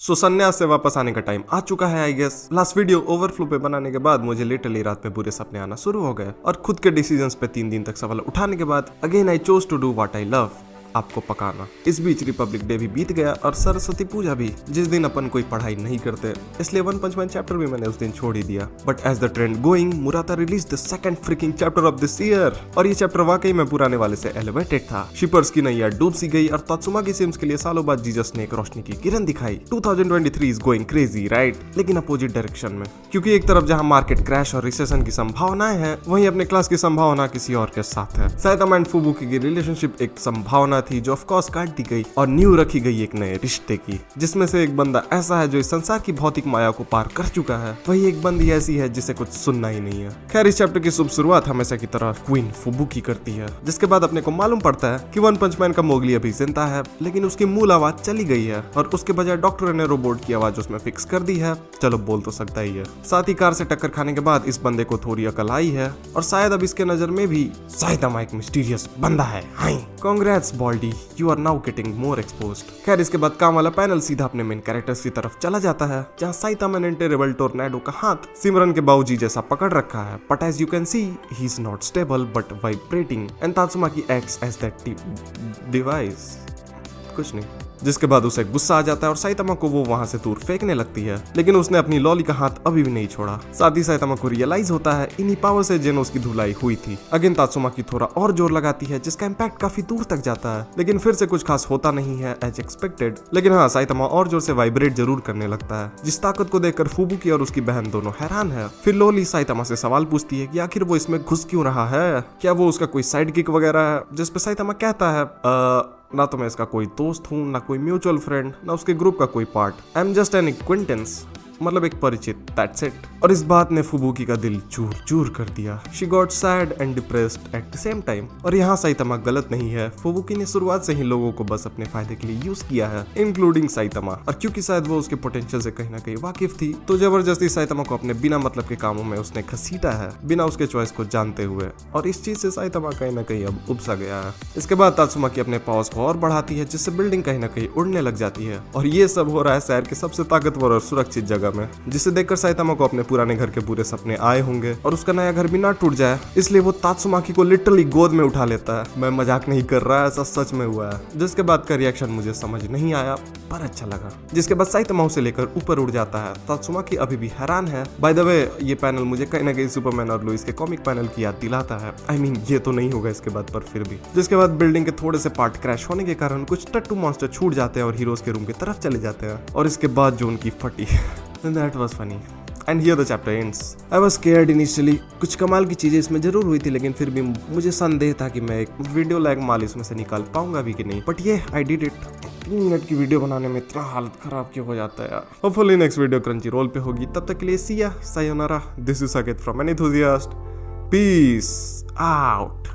सो संन्यास से वापस आने का टाइम आ चुका है I guess. Last video overflow पे बनाने के बाद मुझे लिटरली रात में बुरे सपने आना शुरू हो गए और खुद के डिसीजंस पे 3 दिन तक सवाल उठाने के बाद again I chose to do what I love, आपको पकाना। इस बीच रिपब्लिक डे भी बीत गया और सरस्वती पूजा भी, जिस दिन अपन कोई पढ़ाई नहीं करते, इसलिए वन पंच मैन चैप्टर भी मैंने उस दिन छोड़ ही दिया। But as the trend going, Murata release the second freaking chapter of this year और ये चैप्टर वाकई में पुराने वाले से एलिवेटेड था। शिपर्स की नैया डूब सी गई और तात्सुमाकी सिम्स के लिए सालों बाद जीसस ने एक रोशनी की किरण दिखाई। 2023 इज गोइंग क्रेजी राइट, लेकिन अपोजिट डायरेक्शन में, क्योंकि एक तरफ जहां मार्केट क्रैश और रिसेशन की संभावनाएं हैं, वहीं अपने क्लास की संभावना किसी और के साथ है। साइतामा एंड फुबुकी की रिलेशनशिप एक संभावना थी जो ऑफ कोर्स काट दी गई और न्यू रखी गई एक नए रिश्ते की, जिसमें से एक बंदा ऐसा है जो इस संसार की भौतिक माया को पार कर चुका है, वही एक बंदी ऐसी है जिसे कुछ सुनना ही नहीं है। खैर, इस चैप्टर की शुभ शुरुआत हमेशा की तरह क्वीन फुबुकी करती है, जिसके बाद अपने को मालूम पड़ता है कि वन पंच मैन का मोगली अभी जिंदा है, लेकिन उसकी मूल आवाज चली गई है और उसके बजाय डॉक्टर ने रोबोट की आवाज उसमें फिक्स कर दी है। चलो, बोल तो सकता ही है। साथ ही कार से टक्कर खाने के बाद इस बंदे को थोड़ी अकल आई है और शायद अब इसके नजर में भी साइतामा एक मिस्टीरियस बंदा है। Congrats baldy, you are now getting more exposed. खैर, इसके बाद काम वाला पैनल सीधा अपने मेन कैरेक्टर्स की तरफ चला जाता है, जहां साइतामा ने टेरेबल टोर्नेडो का हाथ सिमरन के बाऊजी जैसा पकड़ रखा है, but as you can see he is not stable but vibrating and Tatsumaki acts as that device. कुछ नहीं। जिसके बाद उसे गुस्सा आ जाता है और साइतामा को वो वहां से दूर फेंकने लगती है, लेकिन उसने अपनी लॉली का हाथ अभी भी नहीं छोड़ा। साथ ही साइतामा को रियलाइज होता है इन्हीं पावर से जेनोस की धुलाई हुई थी। अगेन तात्सुमाकी थोड़ा और जोर लगाती है, जिसका इम्पैक्ट काफी दूर तक जाता है, लेकिन फिर से कुछ खास होता नहीं है एज एक्सपेक्टेड। लेकिन हाँ, साइतामा और जोर से वाइब्रेट जरूर करने लगता है, जिस ताकत को देखकर फुबुकी और उसकी बहन दोनों हैरान है। फिर लॉली साइतामा से सवाल पूछती है कि आखिर वो इसमें घुस क्यों रहा है, क्या वो उसका कोई साइड किक वगैरह है, जिसपे साइतामा कहता है ना तो मैं इसका कोई दोस्त हूँ, ना कोई म्यूचुअल फ्रेंड, ना उसके ग्रुप का कोई part. I am just an acquaintance, मतलब एक परिचित, दैट्स इट। और इस बात ने फुबुकी का दिल चूर चूर कर दिया। She got sad and depressed at the same time. और यहाँ साइतामा गलत नहीं है, फुबुकी ने शुरुआत से ही लोगों को बस अपने फायदे के लिए यूज किया है, इंक्लूडिंग साइतामा। और क्योंकि शायद वो उसके पोटेंशियल से कहीं ना कहीं वाकिफ थी, तो जबरदस्ती साइतामा को अपने बिना मतलब के कामों में उसने घसीटा है, बिना उसके चॉइस को जानते हुए। और इस चीज से साइतामा कहीं ना कहीं अब उबसा गया है। इसके बाद तात्सुमाकी अपने पावर्स को और बढ़ाती है, जिससे बिल्डिंग कहीं ना कहीं उड़ने लग जाती है। और ये सब हो रहा है शहर के सबसे ताकतवर और सुरक्षित जगह में, जिसे देखकर साइतामा को अपने पुराने घर के पूरे सपने आए होंगे और उसका नया घर भी ना टूट जाए, इसलिए वो तात्सुमाकी को लिटरली गोद में उठा लेता है। मैं मजाक नहीं कर रहा, ऐसा सच में हुआ है। जिसके बाद का रिएक्शन मुझे समझ नहीं आया, पर अच्छा लगा। जिसके बाद साइतामा उसे लेकर ऊपर उड़ जाता है। तात्सुमाकी अभी भी हैरान है। बाय द वे, ये पैनल मुझे कहीं ना कहीं सुपरमैन और लुइस के कॉमिक पैनल की याद दिलाता है। आई मीन, ये तो नहीं होगा इसके बाद, पर फिर भी। जिसके बाद बिल्डिंग के थोड़े से पार्ट क्रैश होने के कारण कुछ टट्टू मॉन्स्टर छूट जाते हैं और हीरोज के रूम की तरफ चले जाते हैं। और इसके बाद जो उनकी फटी that was funny. And here the chapter ends. I was scared initially. कुछ कमाल की चीजें इसमें जरूर हुई थी, लेकिन फिर भी मुझे संदेह था कि मैं एक वीडियो लाइक माल इसमें से निकाल पाऊंगा भी कि नहीं। बट ये I did it. 3 मिनट की वीडियो बनाने में इतना हालत खराब क्यों हो जाता है यार। Hopefully next video Crunchyroll पे होगी। तब तक के लिए see ya, sayonara. This is Saket from An Enthusiast. Peace out.